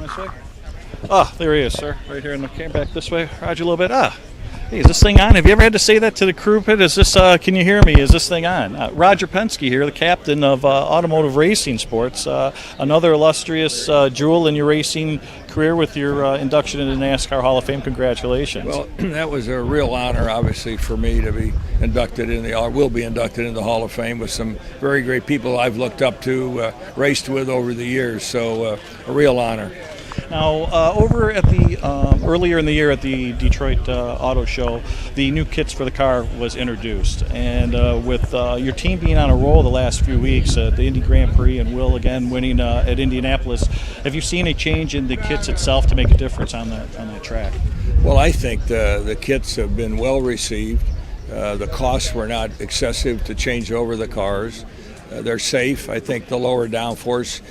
this way. Oh, there he is, sir. Right here in the camera. Back this way. Roger, a little bit. Hey, is this thing on? Have you ever had to say that to the crew pit? Is this? Can you hear me? Is this thing on? Roger Penske here, the captain of Automotive Racing Sports. Another illustrious jewel in your racing career with your induction into the NASCAR Hall of Fame. Congratulations. Well, that was a real honor, obviously, for me to be inducted in will be inducted in the Hall of Fame with some very great people I've looked up to, raced with over the years. So a real honor. Now, over at the earlier in the year at the Detroit Auto Show, the new kits for the car was introduced, and with your team being on a roll the last few weeks, the Indy Grand Prix and Will again winning at Indianapolis, have you seen a change in the kits itself to make a difference on that track? Well, I think the kits have been well received. The costs were not excessive to change over the cars. They're safe. I think the lower downforce,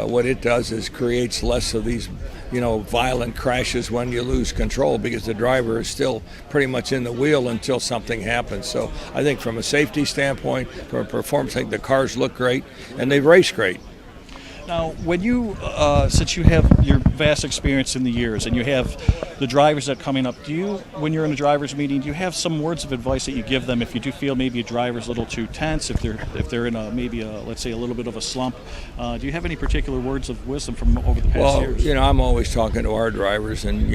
what it does is creates less of these, violent crashes when you lose control because the driver is still pretty much in the wheel until something happens. So I think from a safety standpoint, from a performance, I think the cars look great and they've raced great. Now, when you, since you have your vast experience in the years and you have the drivers that are coming up, when you're in a driver's meeting, do you have some words of advice that you give them if you do feel maybe a driver's a little too tense, if they're in let's say a little bit of a slump? Do you have any particular words of wisdom from over the past years? Well, I'm always talking to our drivers, and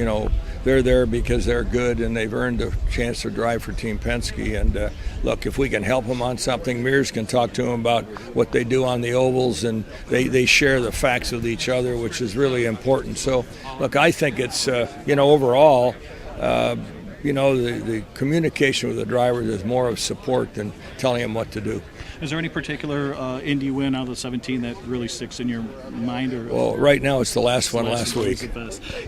they're there because they're good and they've earned a chance to drive for Team Penske. And look, if we can help them on something, Mears can talk to them about what they do on the ovals, and they share the facts with each other, which is really important. So, look, I think it's overall, the communication with the drivers is more of support than telling them what to do. Is there any particular Indy win out of the 17 that really sticks in your mind? Well, right now it's the last one last week.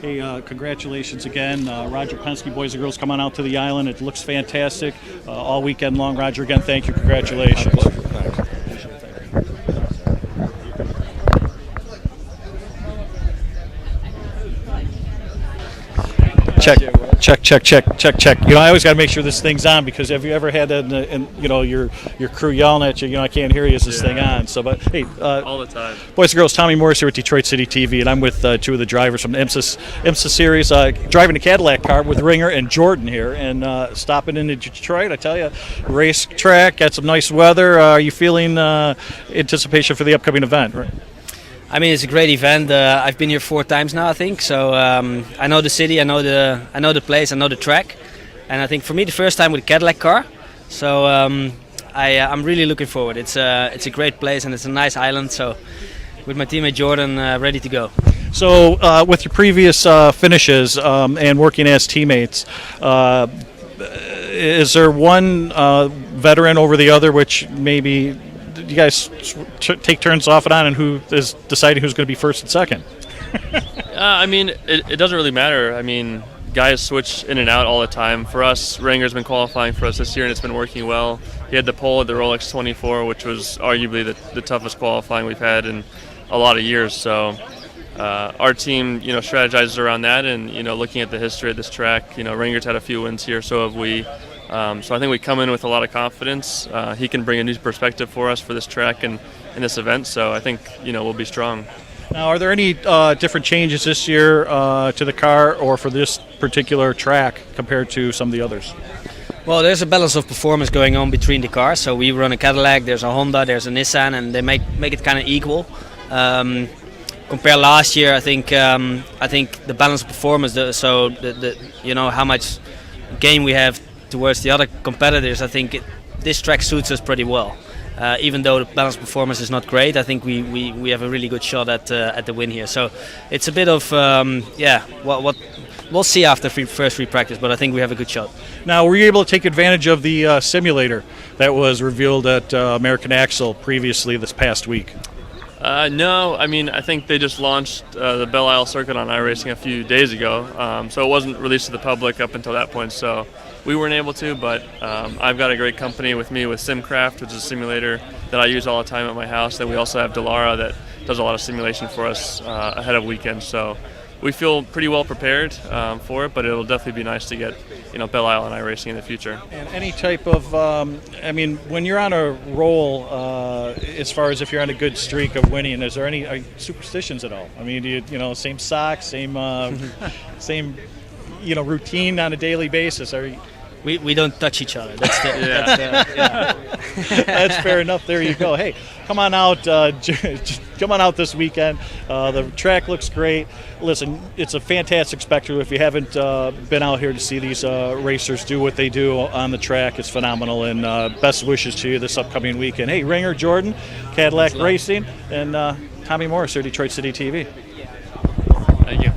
Hey, congratulations again. Roger Penske, boys and girls, come on out to the island. It looks fantastic all weekend long. Roger, again, thank you. Congratulations. My pleasure. Thanks. Check. I always got to make sure this thing's on, because have you ever had your crew yelling at you? I can't hear you. Is this thing on? So, but hey, all the time. Boys and girls, Tommy Morris here with Detroit City TV, and I'm with two of the drivers from the IMSA series, driving a Cadillac car with Ringer and Jordan here, and stopping into Detroit. I tell you, race track, got some nice weather. Are you feeling anticipation for the upcoming event? Right? I mean, it's a great event. I've been here 4 times now, I think. So I know the city, I know the place, I know the track, and I think for me the first time with a Cadillac car. So I'm really looking forward. It's a great place and it's a nice island. So with my teammate Jordan, ready to go. So with your previous finishes and working as teammates, is there one veteran over the other, which maybe you guys take turns off and on, and who is deciding who's going to be first and second? I mean, it doesn't really matter. I mean, guys switch in and out all the time. For us, Ranger's been qualifying for us this year, and it's been working well. He had the pole at the Rolex 24, which was arguably the toughest qualifying we've had in a lot of years. So our team, strategizes around that, and looking at the history of this track, Ranger's had a few wins here, so have we. So I think we come in with a lot of confidence. He can bring a new perspective for us for this track and in this event. So I think we'll be strong. Now, are there any different changes this year to the car or for this particular track compared to some of the others? Well, there's a balance of performance going on between the cars. So we run a Cadillac, there's a Honda, there's a Nissan, and they make it kind of equal. Compare last year, I think the balance of performance. How much gain we have towards the other competitors, I think this track suits us pretty well. Even though the balance performance is not great, I think we have a really good shot at the win here. So it's a bit of what we'll see after first free practice, but I think we have a good shot. Now, were you able to take advantage of the simulator that was revealed at American Axle previously this past week? No, I mean, I think they just launched the Belle Isle circuit on iRacing a few days ago, so it wasn't released to the public up until that point, so we weren't able to, but I've got a great company with me with SimCraft, which is a simulator that I use all the time at my house. Then we also have Delara that does a lot of simulation for us ahead of weekends, so we feel pretty well prepared for it, but it'll definitely be nice to get Belle Isle and iRacing in the future. And any type of, I mean, when you're on a roll, as far as if you're on a good streak of winning, is there any superstitions at all? I mean, do you same socks, same same routine on a daily basis? Are you, We don't touch each other. That's the, That's fair enough. There you go. Hey, come on out. Come on out this weekend. The track looks great. Listen, it's a fantastic spectacle. If you haven't been out here to see these racers do what they do on the track, it's phenomenal. And best wishes to you this upcoming weekend. Hey, Ringer, Jordan, Cadillac Racing, and Tommy Morris here, Detroit City TV. Thank you.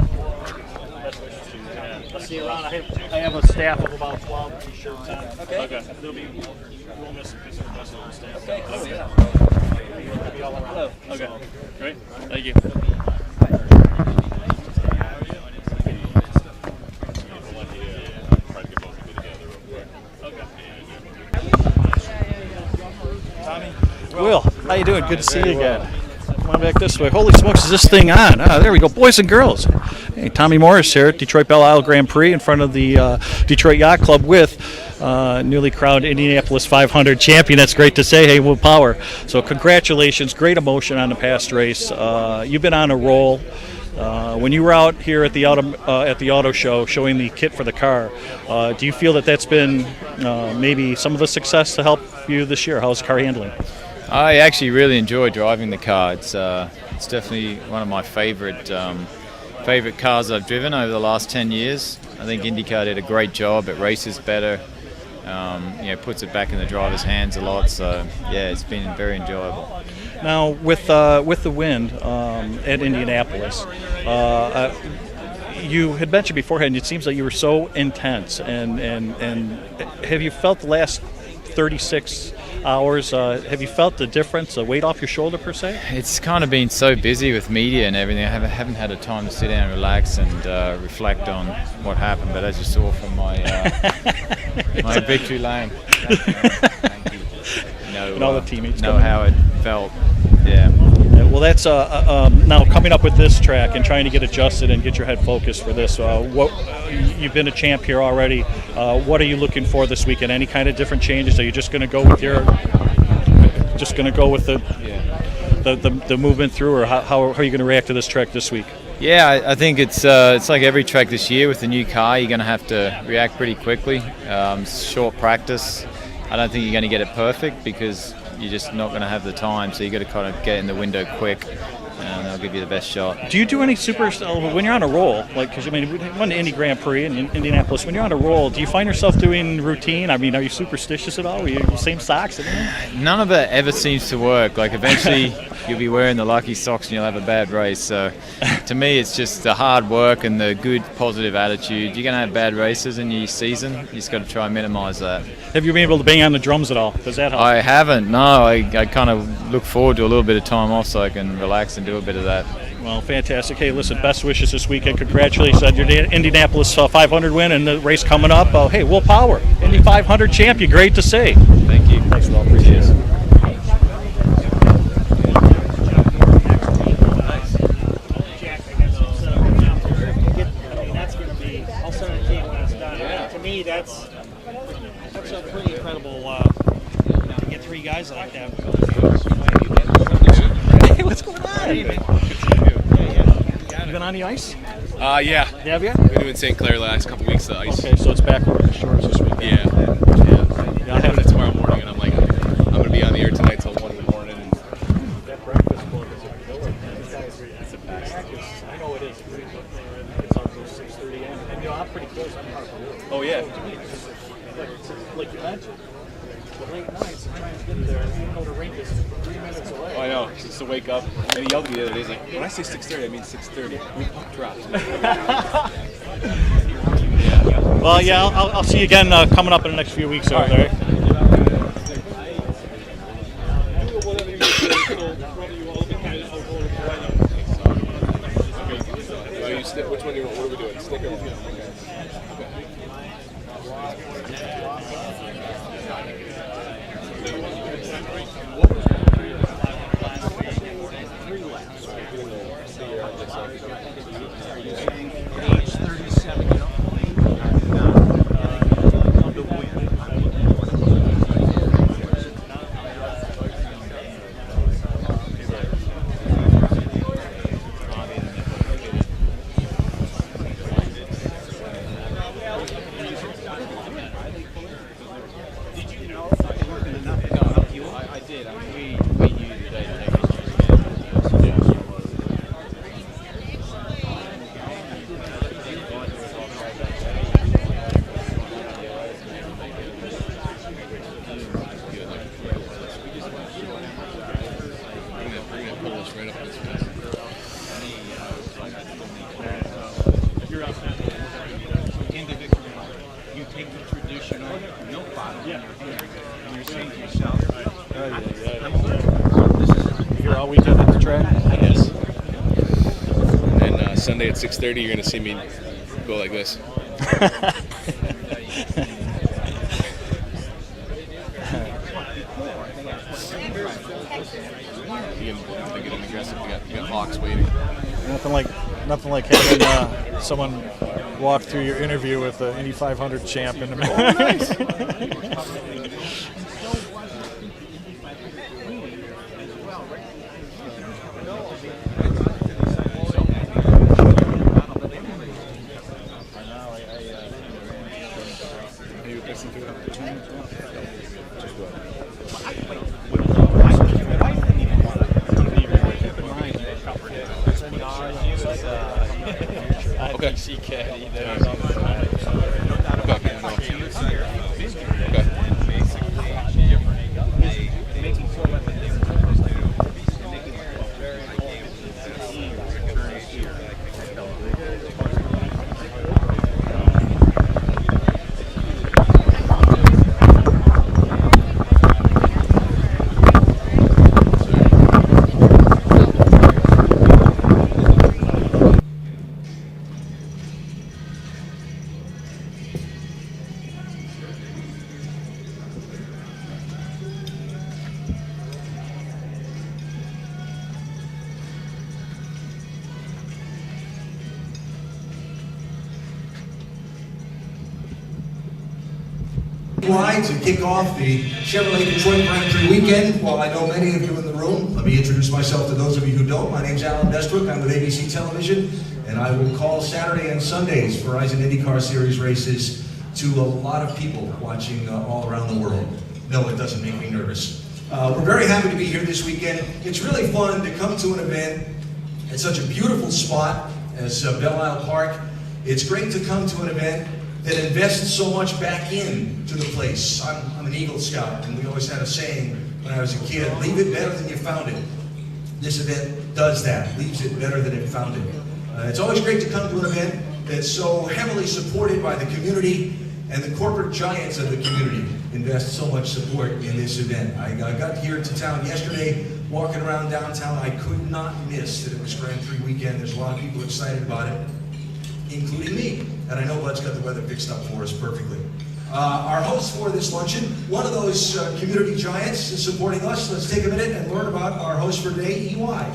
See you around. I have a staff of about 12 T-shirts on. Okay. We'll miss it because of the rest of the staff. Okay. It'll be all around. Okay. Great. Thank you. Tommy. Will, how you doing? Good to see you again. Come on back this way. Holy smokes, is this thing on? There we go. Boys and girls. Hey, Tommy Morris here at Detroit Belle Isle Grand Prix in front of the Detroit Yacht Club with newly crowned Indianapolis 500 champion. That's great to say. Hey, Will Power. So congratulations. Great emotion on the past race. You've been on a roll. When you were out here at the auto show showing the kit for the car, do you feel that that's been maybe some of the success to help you this year? How's the car handling? I actually really enjoy driving the car. It's definitely one of my favorite cars I've driven over the last 10 years. I think IndyCar did a great job. It races better. Puts it back in the driver's hands a lot. So yeah, it's been very enjoyable. Now with the win at Indianapolis, you had mentioned beforehand. It seems like you were so intense, and have you felt the last 36 hours? Have you felt the difference, the weight off your shoulder per se? It's kind of been so busy with media and everything. I haven't had a time to sit down and relax and reflect on what happened. But as you saw from my my victory lane, thank you. And all the teammates know how it felt. Yeah. Well, that's now coming up with this track and trying to get adjusted and get your head focused for this. You've been a champ here already. What are you looking for this weekend? Any kind of different changes? Are you just going to go with the movement through, or how are you going to react to this track this week? Yeah, I think it's like every track this year with the new car. You're going to have to react pretty quickly. Short practice. I don't think you're going to get it perfect because you're just not going to have the time. So you got to kind of get in the window quick, and they'll give you the best shot. Do you do any when you're on a roll? Like, because we won the Indy Grand Prix in Indianapolis. When you're on a roll, do you find yourself doing routine? I mean, are you superstitious at all? Are you same socks? None of it ever seems to work. Like eventually, you'll be wearing the lucky socks and you'll have a bad race. So to me, it's just the hard work and the good positive attitude. You're going to have bad races in your season. You just got to try and minimize that. Have you been able to bang on the drums at all? Does that help? I haven't. No, I kind of look forward to a little bit of time off so I can relax and do a bit of that. Well, fantastic. Hey, listen, best wishes this weekend. Congratulations on your Indianapolis 500 win and the race coming up. Hey, Will Power, Indy 500 champion. Great to see. Thank you. Thanks, Will. Appreciate it. That's a pretty incredible to get three guys like that. Hey, what's going on? Hey, man. You been on the ice? Yeah. Have you? We've been doing St. Clair the last couple weeks, the ice. Okay, so it's back on the shores this weekend. Yeah. I'm having it tomorrow morning, and I'm going to be on the air tonight till 1 in the morning. And That breakfast club is a killer. It's a practice. I know it is. It's on 6:30 a.m. And I'm pretty close. I'm Harper. oh, yeah. Like you mentioned, the late nights and trying to get there, even though the rink is 3 minutes away. Oh, I know. Just to wake up. And he yelled at me the other day. He's like, when I say 6:30, I mean 6:30. We puck drops. Well, yeah, I'll see you again coming up in the next few weeks. All right. Which one do you want? What are we doing? Stick or just right up his face. In the victory lap, you take the traditional milk bottle in your hand, and you're saying to yourself, You're all weekend at the track? Yes. And then Sunday at 6:30, you're going to see me go like this. You can get an aggressive. You got hawks waiting. Nothing like having someone walk through your interview with the Indy 500 champ in the middle. Oh, nice. Okay. To kick off the Chevrolet Detroit Grand Prix weekend. While I know many of you in the room, let me introduce myself to those of you who don't. My name's Alan Bestwick. I'm with ABC Television, and I will call Saturday and Sundays Verizon IndyCar Series races to a lot of people watching all around the world. No, it doesn't make me nervous. We're very happy to be here this weekend. It's really fun to come to an event at such a beautiful spot as Belle Isle Park. It's great to come to an event that invests so much back in to the place. I'm an Eagle Scout, and we always had a saying when I was a kid, leave it better than you found it. This event does that, leaves it better than it found it. It's always great to come to an event that's so heavily supported by the community, and the corporate giants of the community invest so much support in this event. I got here to town yesterday, walking around downtown. I could not miss that it was Grand Prix weekend. There's a lot of people excited about it, including me. And I know Bud's got the weather fixed up for us perfectly. Our host for this luncheon, one of those community giants is supporting us. Let's take a minute and learn about our host for today, EY.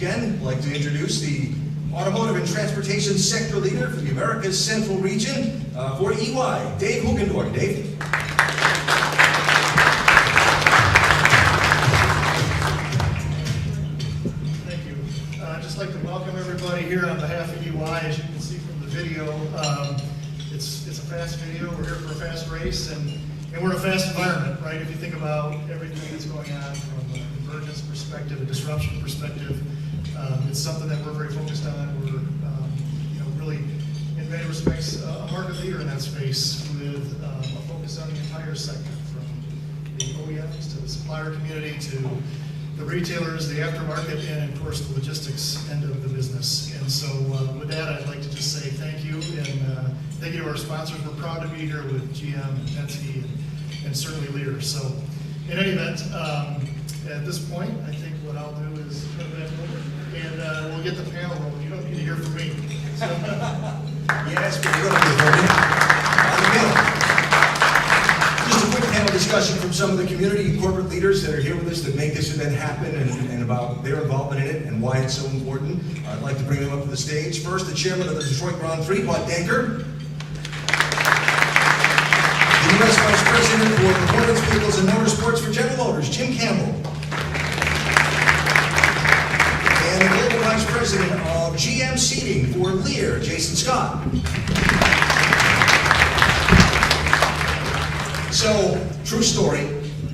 I'd like to introduce the Automotive and Transportation Sector Leader for the Americas Central Region for EY, Dave Hugendorf. Dave. Thank you. I'd just like to welcome everybody here on behalf of EY. As you can see from the video, it's a fast video. We're here for a fast race, and we're in a fast environment, right? If you think about everything that's going on from a convergence perspective, a disruption perspective, it's something that we're very focused on. We're, really, in many respects, a market leader in that space with a focus on the entire sector, from the OEMs to the supplier community to the retailers, the aftermarket, and of course the logistics end of the business. And so with that, I'd like to just say thank you, and thank you to our sponsors. We're proud to be here with GM and Penske and certainly Lear. So in any event, at this point, I think what I'll do is turn that over, and we'll get the panel rolling. You don't need to hear from me. So, yes, but you're going to hear from me on the panel. Just a quick panel discussion from some of the community and corporate leaders that are here with us that make this event happen, and about their involvement in it and why it's so important. I'd like to bring them up to the stage. First, the chairman of the Detroit Grand Prix, Bud Denker. The U.S. Vice President for Performance Vehicles and Motors, Jim Campbell. And the Global Vice President of GM Seating for Lear, Jason Scott. So, true story.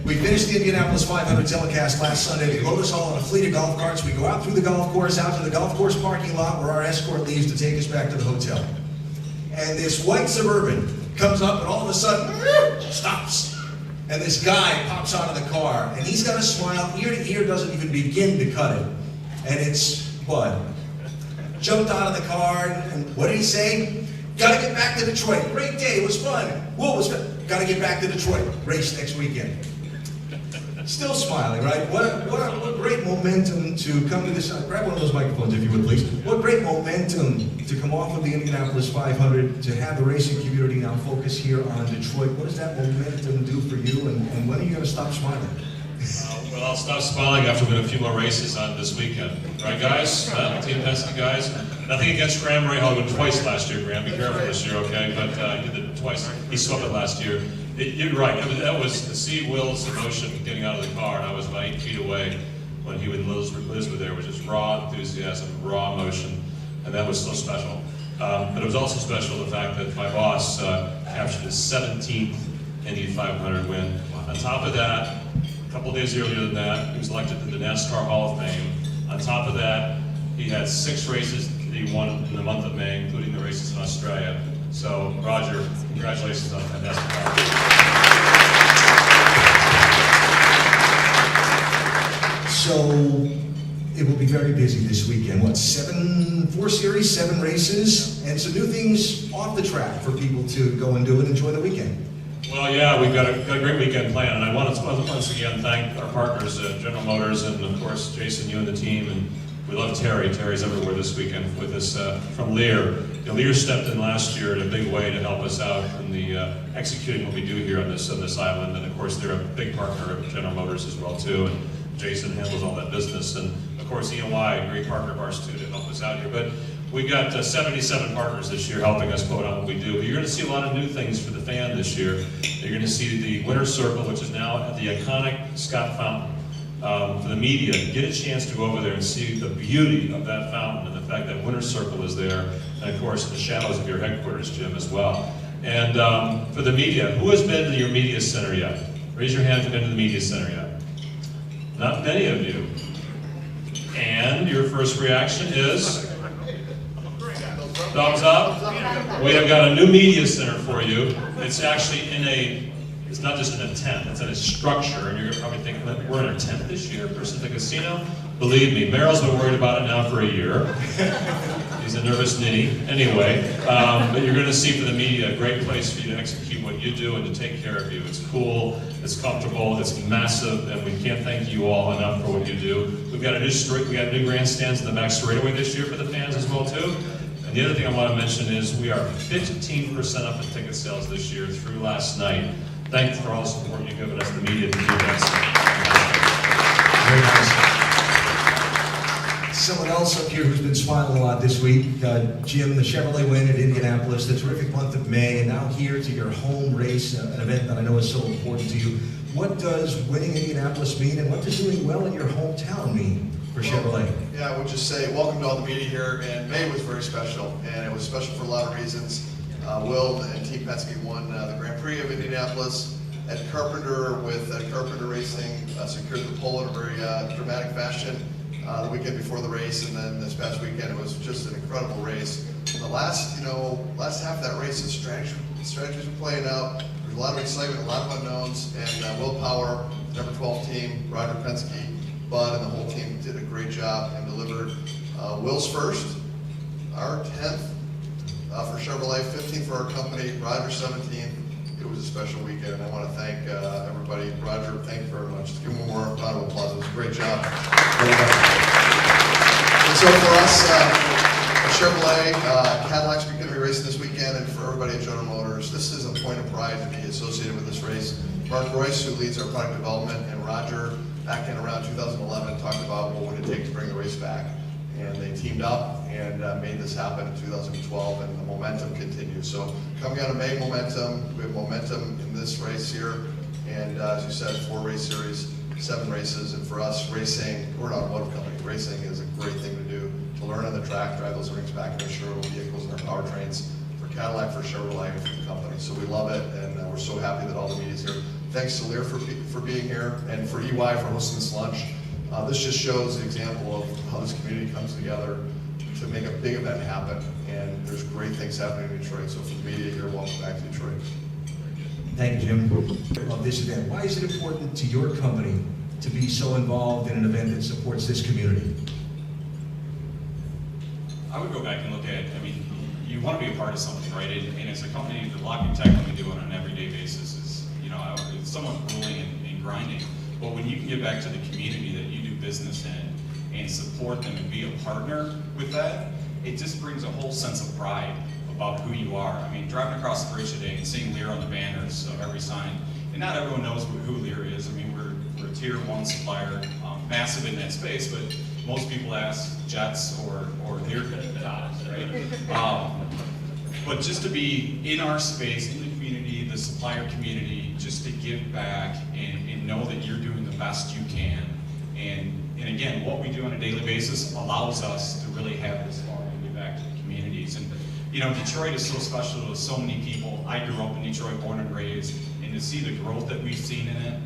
We finished the Indianapolis 500 telecast last Sunday. They load us all on a fleet of golf carts. We go out through the golf course, out to the golf course parking lot where our escort leaves to take us back to the hotel. And this white Suburban comes up and all of a sudden stops. And this guy pops out of the car and he's got a smile, ear to ear, doesn't even begin to cut it. And it's what? Jumped out of the car and what did he say? Gotta get back to Detroit. Great day, it was fun. What was fun? Gotta get back to Detroit. Race next weekend. Still smiling, right? What great momentum to come to this. Grab one of those microphones if you would, please. What great momentum to come off of the Indianapolis 500, to have the racing community now focus here on Detroit. What does that momentum do for you, and when are you going to stop smiling? Well, I'll stop smiling after we have a few more races on this weekend. Right, guys? Team Penske guys? Nothing against Graham Ray Hollywood twice last year, Graham. Be careful this year, okay? But he did it twice. He swept it last year. You're right. That was to see Will's emotion getting out of the car, and I was about 8 feet away when he and Liz were there, was just raw enthusiasm, raw emotion, and that was so special. But it was also special the fact that my boss captured his 17th Indy 500 win. On top of that, a couple days earlier than that, he was elected to the NASCAR Hall of Fame. On top of that, he had 6 races that he won in the month of May, including the races in Australia. So, Roger, congratulations on a fantastic job. So, it will be very busy this weekend. What, 4 series, 7 races, and some new things off the track for people to go and do and enjoy the weekend. Well, yeah, we've got a great weekend planned, and I want to once again thank our partners, General Motors, and of course, Jason, you and the team, and we love Terry. Terry's everywhere this weekend with us from Lear. Lear stepped in last year in a big way to help us out in the executing what we do here on this island, and of course, they're a big partner of General Motors as well too, and Jason handles all that business, and of course, EOI, a great partner of ours too, to help us out here. But we got 77 partners this year helping us put on what we do. You're going to see a lot of new things for the fan this year. You're going to see the Winner's Circle, which is now at the iconic Scott Fountain. For the media, get a chance to go over there and see the beauty of that fountain and the fact that Winner's Circle is there, and of course the shadows of your headquarters, Jim, as well. And for the media, who has been to your media center yet? Raise your hand if you've been to the media center yet. Not many of you. And your first reaction is? Thumbs up. We have got a new media center for you. It's actually it's not just in a tent, it's in a structure, and you're probably thinking, we're in a tent this year versus the casino? Believe me, Merrill's been worried about it now for a year. He's a nervous ninny. Anyway, but you're going to see for the media a great place for you to execute what you do and to take care of you. It's cool, it's comfortable, it's massive, and we can't thank you all enough for what you do. We've got new grandstands in the back straightaway this year for the fans as well too. And the other thing I want to mention is we are 15% up in ticket sales this year through last night. Thanks for all the support you've given us, the media, to do this. Very nice. Someone else up here who's been smiling a lot this week, Jim, the Chevrolet win at Indianapolis, the terrific month of May, and now here to your home race, an event that I know is so important to you. What does winning Indianapolis mean, and what does doing well in your hometown mean for Chevrolet? Yeah, I would just say welcome to all the media here, and May was very special, and it was special for a lot of reasons. Will and Team Penske won the Grand Prix of Indianapolis. Ed Carpenter with Carpenter Racing secured the pole in a very dramatic fashion the weekend before the race, and then this past weekend it was just an incredible race. In the last half of that race, the strategies were playing out. There's a lot of excitement, a lot of unknowns, and Will Power, number 12 team, Roger Penske, Bud, and the whole team did a great job and delivered Will's first, our 10th. For Chevrolet, 15th for our company, Roger 17th. It was a special weekend, and I want to thank everybody. Roger, thank you very much. Give him one more round of applause. It was a great job. And so for us, at Chevrolet, Cadillac's going to be racing this weekend, and for everybody at General Motors, this is a point of pride to be associated with this race. Mark Royce, who leads our product development, and Roger, back in around 2011, talked about what would it take to bring the race back. And they teamed up and made this happen in 2012, and the momentum continues. So coming out of May momentum, we have momentum in this race here, and as you said, 4 race series. 7 races, and for us, racing, we're not a motor company, racing is a great thing to do, to learn on the track, drive those learnings back in our Chevrolet vehicles and our powertrains, for Cadillac, for Chevrolet, and for the company. So we love it, and we're so happy that all the media's here. Thanks to Lear for being here, and for EY for hosting this lunch. This just shows the example of how this community comes together to make a big event happen, and there's great things happening in Detroit. So for the media here, welcome back to Detroit. Thank you, Jim. Of this event, why is it important to your company to be so involved in an event that supports this community? I would go back and look at, I mean, you want to be a part of something, right? And as a company, the blocking tech that we do on an everyday basis is, you know, it's somewhat grueling and grinding. But when you can get back to the community that you do business in and support them and be a partner with that, it just brings a whole sense of pride about who you are. I mean, driving across the bridge today and seeing Lear on the banners of every sign, and not everyone knows who Lear is. I mean, we're a tier 1 supplier, massive in that space, but most people ask Jets or Lear products, right? But just to be in our space, in the community, the supplier community, just to give back and know that you're doing the best you can. And again, what we do on a daily basis allows us to really have this fun and give back to the communities. And you know, Detroit is so special to so many people. I grew up in Detroit, born and raised, and to see the growth that we've seen in it,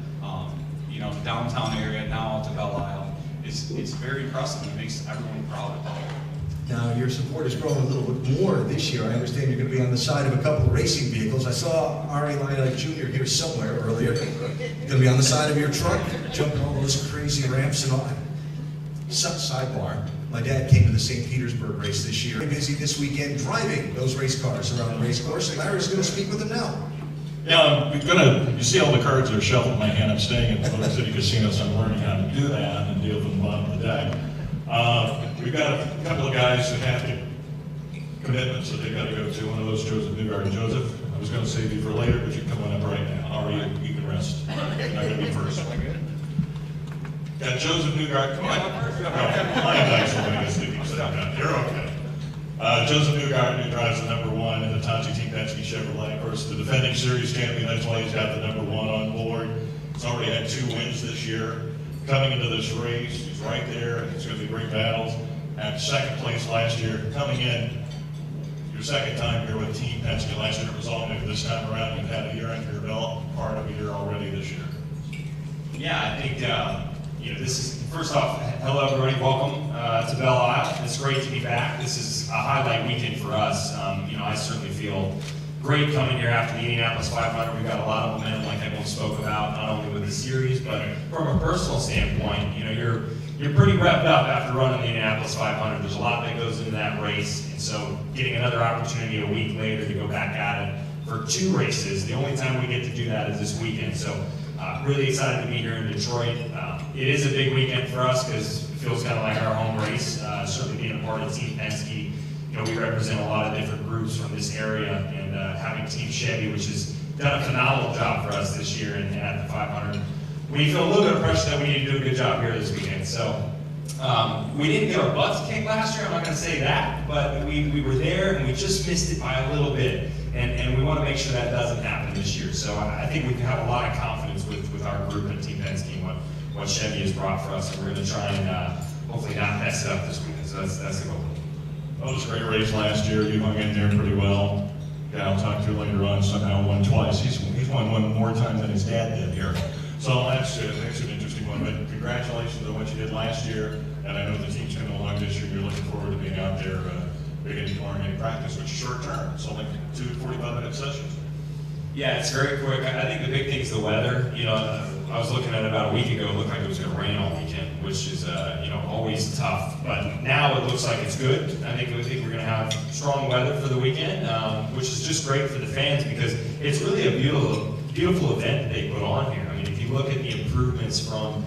you know, downtown area, now out to Belle Isle, it's very impressive and it makes everyone proud of that. Now, your support has grown a little bit more this year. I understand you're going to be on the side of a couple of racing vehicles. I saw Ari Lina Jr. here somewhere earlier. You're going to be on the side of your truck, jumping all those crazy ramps and all. Sidebar. My dad came to the St. Petersburg race this year. Busy this weekend driving those race cars around the race course, and Larry's going to speak with them now. Yeah, you see all the cards that are shuffled in my hand. I'm staying at the Motor City Casino, so I'm learning how to do that and deal with them on the deck. We've got a couple of guys that have commitments that they've got to go to. One of those, Joseph Newgard. Joseph, I was going to save you for later, but you can come on up right now. Ari, you can rest. You're not going to be first. Got Joseph Newgard. Come on. I am actually going to get sleepy. Sit down. You're okay. Joseph Newgard, who drives the #1 in the Tonji Team Penske Chevrolet. Of course, the defending series champion. That's why he's got the #1 on board. He's already had 2 wins this year. Coming into this race, he's right there. It's going to be great battles. At 2nd place last year. Coming in, your 2nd time here with Team Penske. Last year it was all new. This time around, you've had a year under your belt, part of a year already this year. Yeah, I think, you know, this is, first off, hello everybody, welcome to Belle Isle. It's great to be back. This is a highlight weekend for us. You know, I certainly feel great coming here after the Indianapolis 500. We've got a lot of momentum, like everyone spoke about, not only with the series, but from a personal standpoint. You know, you're pretty revved up after running the Indianapolis 500. There's a lot that goes into that race, and so getting another opportunity a week later to go back at it for 2 races. The only time we get to do that is this weekend. So really excited to be here in Detroit. It is a big weekend for us because it feels kind of like our home race. Certainly being a part of Team Penske, you know, we represent a lot of different groups from this area, and having Team Chevy, which has done a phenomenal job for us this year and at the 500. We feel a little bit of pressure that we need to do a good job here this weekend. So we didn't get our butts kicked last year, I'm not going to say that, but we were there and we just missed it by a little bit. And we want to make sure that doesn't happen this year. So I think we can have a lot of confidence with our group and Team Penske and what Chevy has brought for us. And we're going to try and hopefully not mess it up this weekend. So that's the goal. Well, it was a great race last year. You hung in there pretty well. Yeah, I'll talk to you later on. Somehow won twice. He's won 1 more time than his dad did here. So that's an interesting one. But congratulations on what you did last year. And I know the team's coming along this year. You're looking forward to being out there big into cornering practice, which is short term. It's only 2 45-minute sessions. Yeah, it's very quick. I think the big thing is the weather. You know, I was looking at it about a week ago. It looked like it was going to rain all weekend, which is you know, always tough. But now it looks like it's good. I think we're going to have strong weather for the weekend, which is just great for the fans because it's really a beautiful event that they put on here. I mean, if you look at the improvements from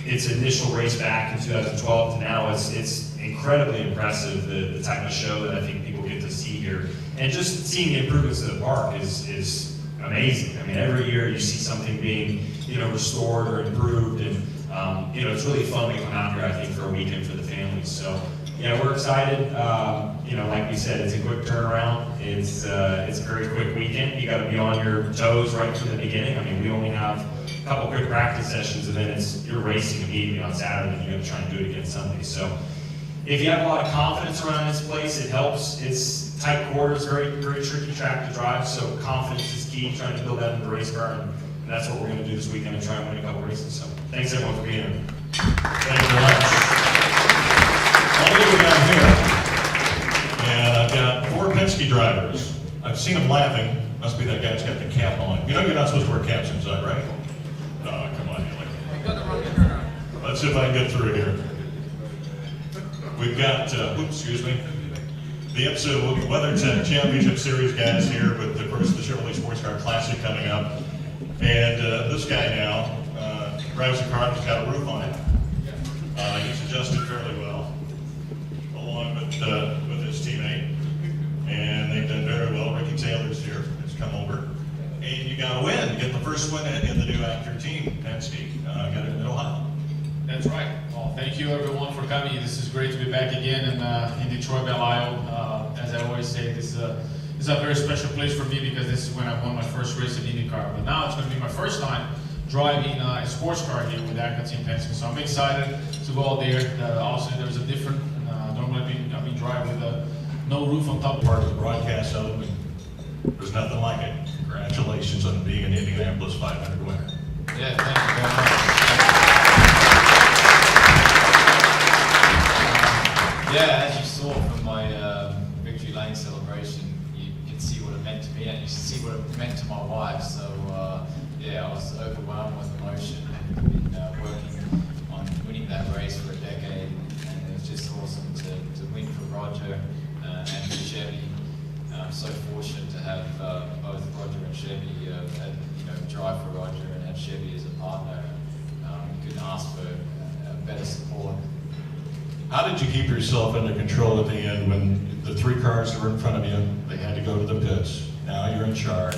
its initial race back in 2012 to now, it's incredibly impressive, the type of show that I think people get to see here. And just seeing the improvements to the park is amazing. I mean, every year you see something being, you know, restored or improved, and you know, it's really fun to come out here, I think, for a weekend for the families. So yeah, we're excited. You know, like we said, it's a quick turnaround. It's a very quick weekend. You got to be on your toes right from the beginning. I mean, we only have a couple quick practice sessions, and then you're racing immediately on Saturday, and you're going to try and do it again Sunday. So if you have a lot of confidence around this place, it helps. It's tight quarters, very, very tricky track to drive, so confidence is key, trying to build that in the race car, and that's what we're going to do this weekend and try and win a couple races. So thanks everyone for being here. Thank you very much. I'll leave it down here. And I've got 4 Penske drivers. I've seen them laughing. Must be that guy that's got the cap on. You know you're not supposed to wear caps inside, right? Oh, come on, you let's see if I can get through here. We've got, excuse me, the IMSA WeatherTech Championship Series guys here with, of course, the Chevrolet Sports Car Classic coming up. And this guy now drives a car that's got a roof on it. He's adjusted fairly well, along with his teammate. And they've done very well. Ricky Taylor's here. He's come over. And you got to win. Get the first win in the new actor team, Penske. Got it in Ohio. That's right. Well, thank you everyone for coming. This is great to be back again in Detroit, Belle Isle. As I always say, this is a very special place for me because this is when I won my first race in IndyCar. But now it's going to be my first time driving a sports car here with Acura Team Penske. So I'm excited to go out there. Also, there's a different. Normally I've been driving with no roof on top. Part of the broadcast of it. There's nothing like it. Congratulations on being an Indianapolis 500 winner. Yeah, thank you very much. Yeah, as you saw from my victory lane celebration, you can see what it meant to me, and you can see what it meant to my wife. So yeah, I was overwhelmed with emotion. I've been working on winning that race for a decade, and it was just awesome to win for Roger and for Chevy. I'm so fortunate to have both Roger and Chevy, drive for Roger and have Chevy as a partner. Couldn't ask for better support. How did you keep yourself under control at the end when the 3 cars that were in front of you, they had to go to the pits? Now you're in charge.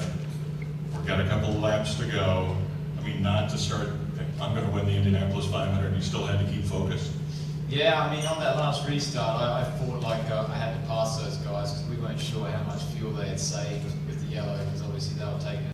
We've got a couple of laps to go. I mean, not to start, I'm going to win the Indianapolis 500. You still had to keep focused. Yeah, I mean, on that last restart, I thought like I had to pass those guys because we weren't sure how much fuel they had saved with the yellow, because obviously they were taking